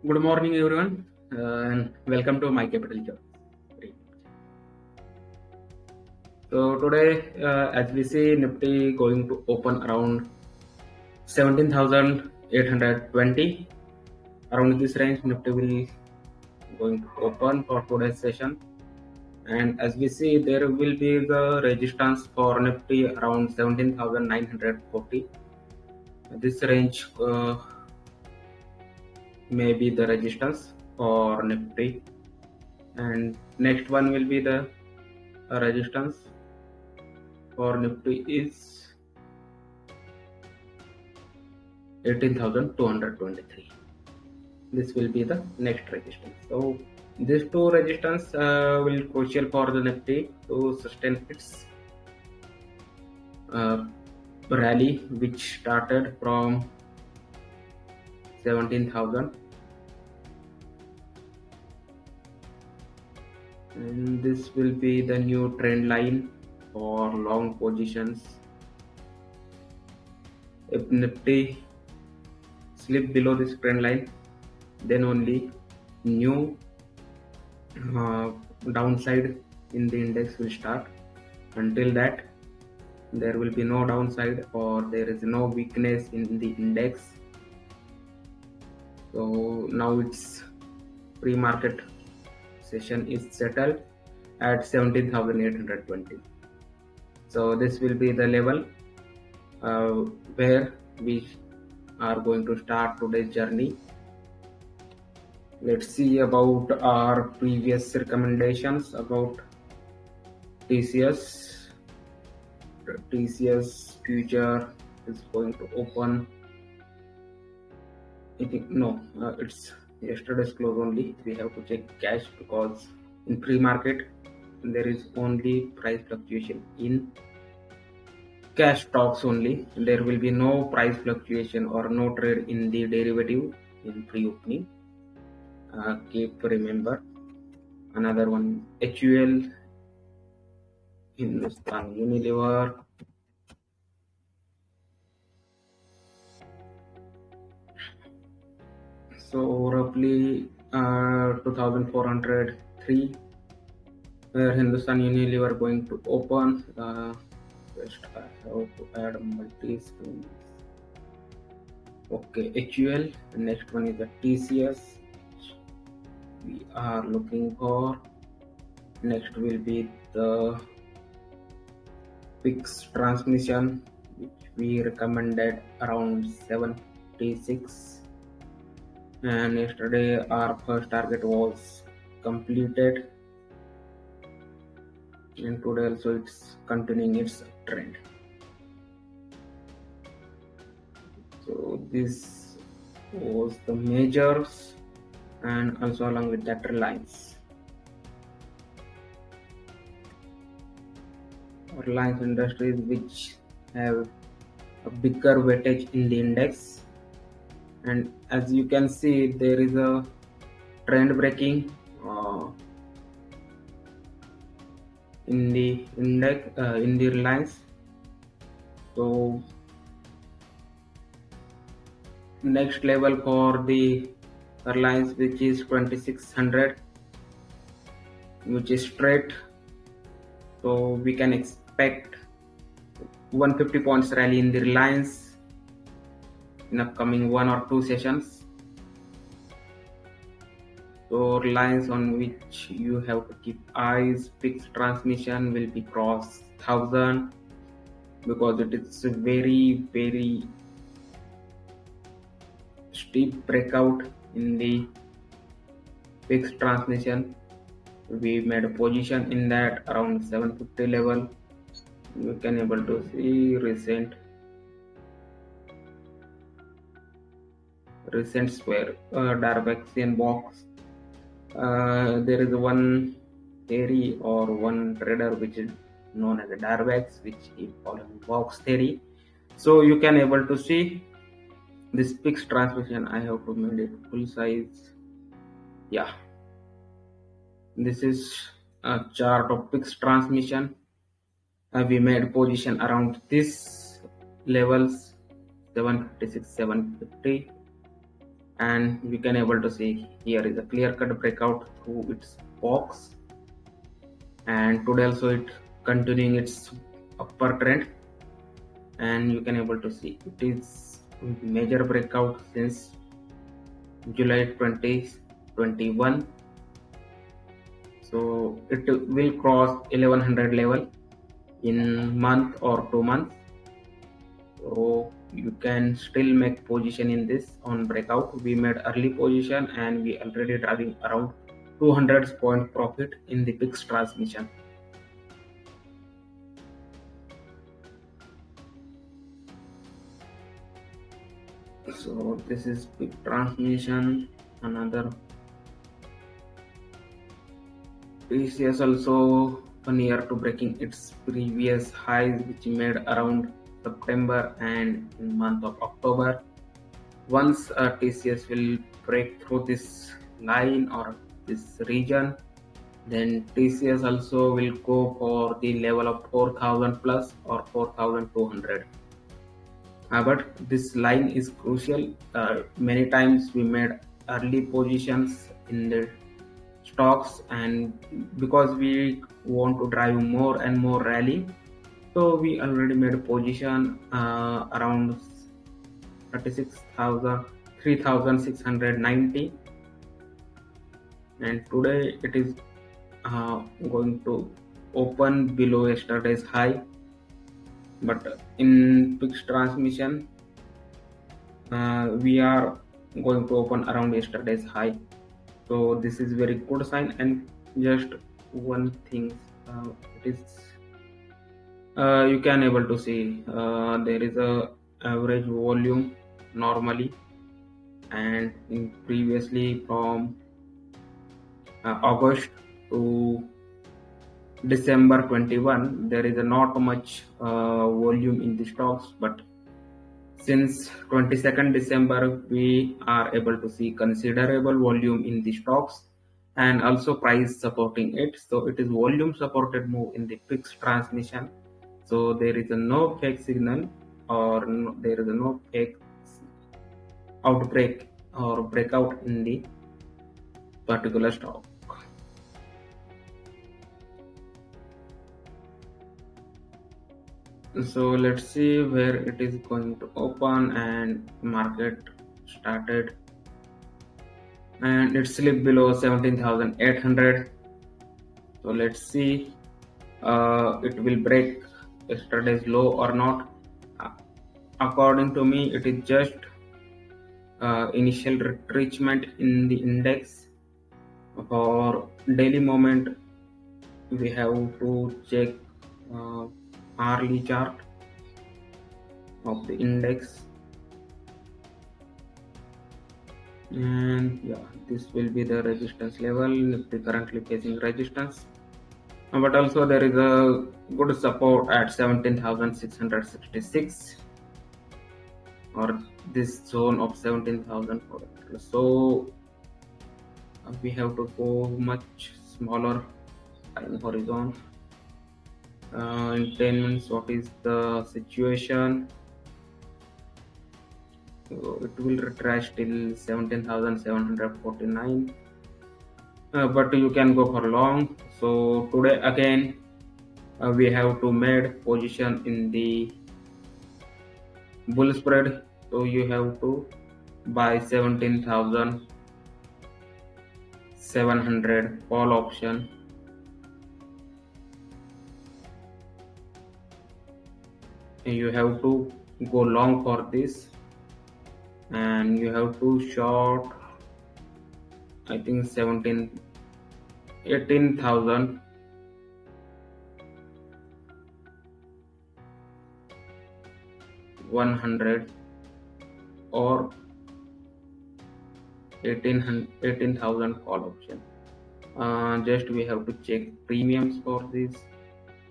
Good morning, everyone, and welcome to My Capital Job. So today, as we see, Nifty going to open around 17,820. Around this range, Nifty will going to open for today's session. And as we see, there will be the resistance for Nifty around 17,940. This range may be the resistance for Nifty, and next one will be the resistance for Nifty is 18,223. This will be the next resistance. So these two resistance will crucial for the Nifty to sustain its rally, which started from 17,000, and this will be the new trend line for long positions. If Nifty slip below this trend line, then only new downside in the index will start. Until that, there will be no downside or there is no weakness in the index. So now its pre-market session is settled at 17,820. So this will be the level where we are going to start today's journey. Let's see about our previous recommendations about TCS. TCS future is going to open. I think no, it's yesterday's close only. We have to check cash because in pre-market there is only price fluctuation in cash stocks only. There will be no price fluctuation or no trade in the derivative in pre-opening. Keep remember. Another one, HUL, Hindustan Unilever, so roughly 2,403 where Hindustan Unilever going to open. Just I have to add multi-screen. Okay, HUL. The next one is the TCS. We are looking for. Next will be the fixed transmission, which we recommended around 76. And yesterday our first target was completed, and today also it's continuing its trend. So this was the majors, and also along with that Reliance. Reliance Industries, which have a bigger weightage in the index, and as you can see there is a trend breaking in the index in the Reliance. So next level for the Reliance, which is 2600, which is straight, so we can expect 150 points rally in the Reliance in upcoming 1 or 2 sessions. So Reliance on which you have to keep eyes. Fixed transmission will be cross 1000 because it is a very steep breakout in the fixed transmission. We made a position in that around 750 level. You can able to see recent square Darvaxian box. There is one theory or one trader which is known as a Darvax, which is following box theory. So you can able to see this fixed transmission. I have to make it full size. Yeah, this is a chart of fixed transmission. We made position around this levels 756, 750. and we can able to see here is a clear cut breakout through its box, and today also it continuing its upper trend, and you can able to see it is major breakout since July 2021. So it will cross 1100 level in month or 2 months. So you can still make position in this on breakout. We made early position and we already driving around 200 point profit in the fixed transmission. So this is big transmission. Another TCS also near to breaking its previous highs, which made around September and in month of October. Once TCS will break through this line or this region, then TCS also will go for the level of 4000 plus or 4200. But this line is crucial. Many times we made early positions in the stocks, and because we want to drive more and more rally, so we already made a position around 36,000 3690, and today it is going to open below yesterday's high, but in fixed transmission we are going to open around yesterday's high. So this is very good sign. And just one thing, it is you can able to see there is a average volume normally, and in previously from August to December 21 there is a not much volume in the stocks, but since 22nd December we are able to see considerable volume in the stocks and also price supporting it. So it is volume supported move in the fixed transmission. So there is a no fake signal, or no, there is a no fake outbreak or breakout in the particular stock. So let's see where it is going to open, and market started and it slipped below 17,800. So let's see it will break yesterday's low or not. According to me, it is just initial retrenchment in the index. For daily moment, we have to check hourly chart of the index, and yeah, this will be the resistance level. Nifty currently facing resistance, but also there is a good support at 17,666 or this zone of 17,400. So we have to go much smaller time horizon. In 10 minutes, what is the situation? So it will retrace till 17,749, but you can go for long. So today again we have to made position in the bull spread, so you have to buy 17,700 call option. You have to go long for this, and you have to short I think 18,100 or 18,000 call option. Just we have to check premiums for this.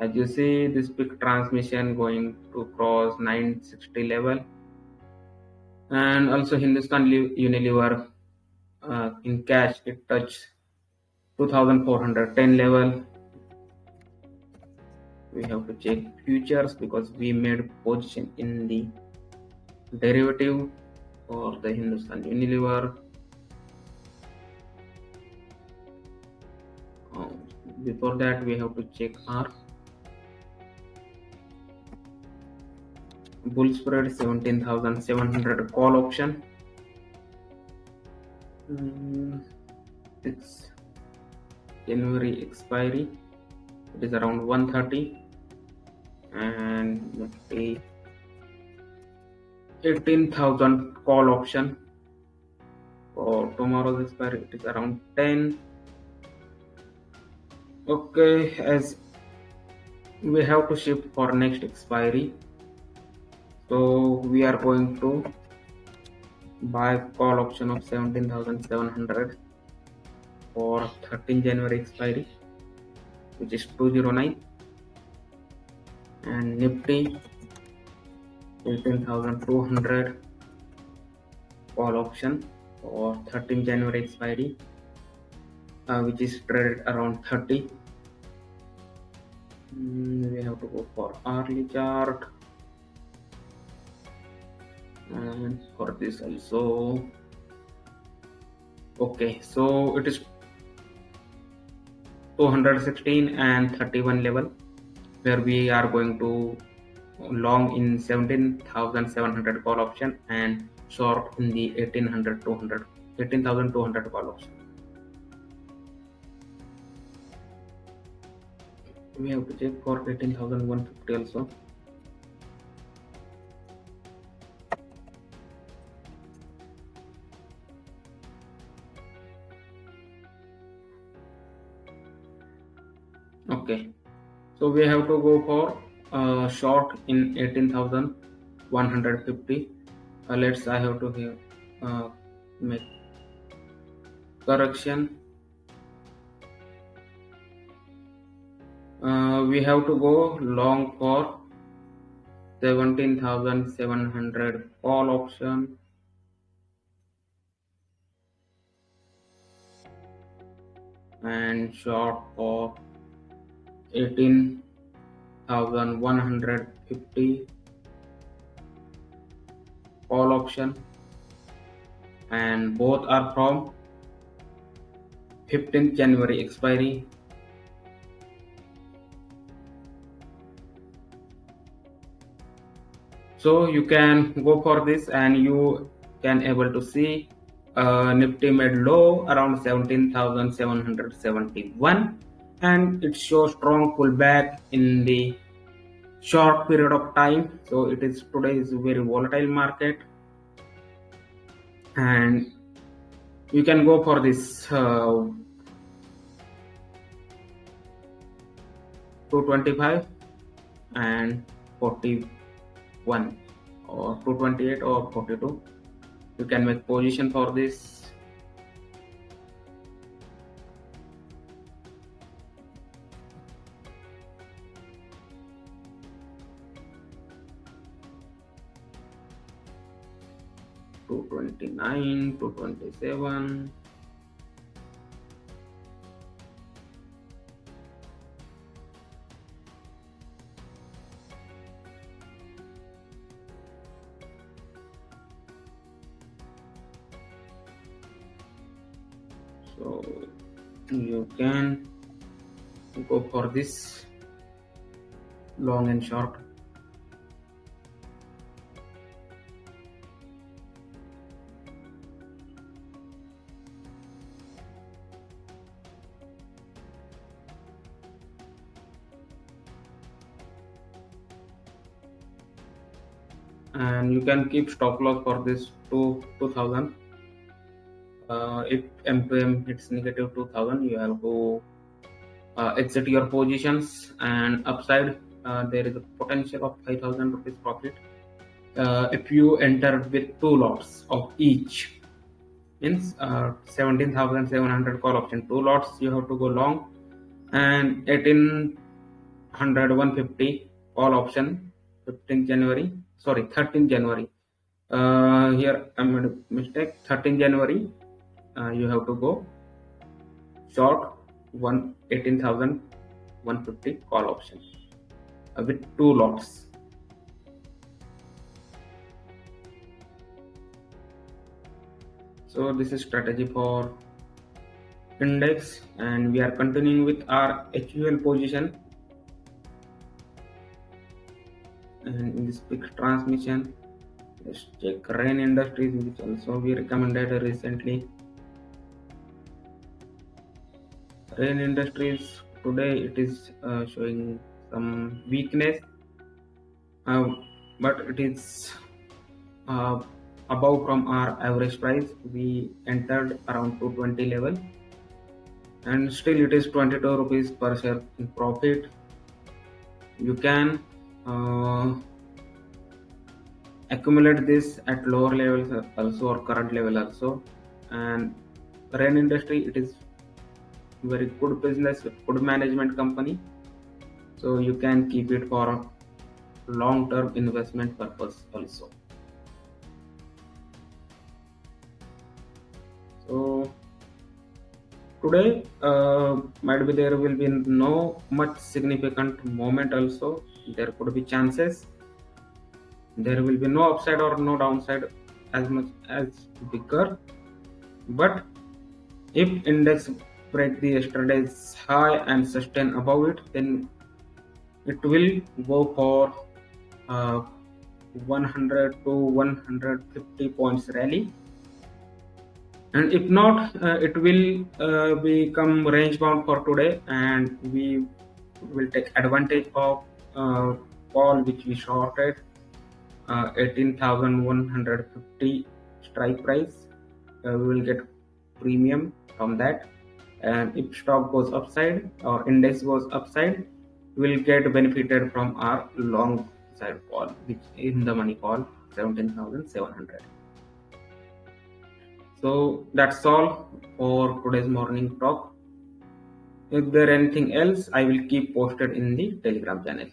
As you see, this big transmission going to cross 960 level, and also Hindustan Unilever in cash it touched 2410 level. We have to check futures because we made position in the derivative for the Hindustan Unilever. Before that, we have to check our bull spread 17,700 call option. It's January expiry. It is around 130, and Nifty 18,000 call option for tomorrow's expiry. It is around 10. Okay, as we have to shift for next expiry, so we are going to buy call option of 17,700 for 13 January expiry, which is 209, and Nifty 18,200 call option for 13 January expiry, which is traded around 30. We have to go for hourly chart, and for this also. Okay, so it is 216 and 31 level, where we are going to long in 17,700 call option and short in the 18,200 call option. We have to check for 18,150 also. Okay, so we have to go for short in 18,150. Let's I have to here make correction. We have to go long for 17,700 call option, and short for 18,150 call option, and both are from 15th January expiry. So you can go for this, and you can able to see Nifty made low around 17,771, and it shows strong pullback in the short period of time. So it is today is a very volatile market, and you can go for this 225 and 41 or 228 or 42. You can make position for this. $229, $227. So you can go for this long and short. And you can keep stop loss for this to 2000. If M2M hits negative 2000, you have to exit your positions, and upside there is a potential of 5,000 rupees profit if you enter with 2 lots of each. Means 17,700 call option, 2 lots you have to go long, and 1800 150 call option 13th January. Here I made a mistake. 13 January you have to go short 18,150 call option with 2 lots. So this is strategy for index, and we are continuing with our HUL position. And in this fixed transmission, let's check Rain Industries, which also we recommended recently. Rain Industries today it is showing some weakness, but it is uh, above from our average price. We entered around 220 level, and still it is 22 rupees per share in profit. You can accumulate this at lower levels also, or current level also. And Rain Industry, it is very good business with good management company, so you can keep it for long term investment purpose also. So today might be there will be no much significant moment also. There could be chances. There will be no upside or no downside as much as bigger. But if index break the yesterday's high and sustain above it, then it will go for 100 to 150 points rally. And if not, it will become range bound for today, and we will take advantage of call which we shorted 18,150 strike price. We will get premium from that, and if stock goes upside or index goes upside, we will get benefited from our long side call, which in the money call 17,700. So that's all for today's morning talk. If there anything else, I will keep posted in the Telegram channel.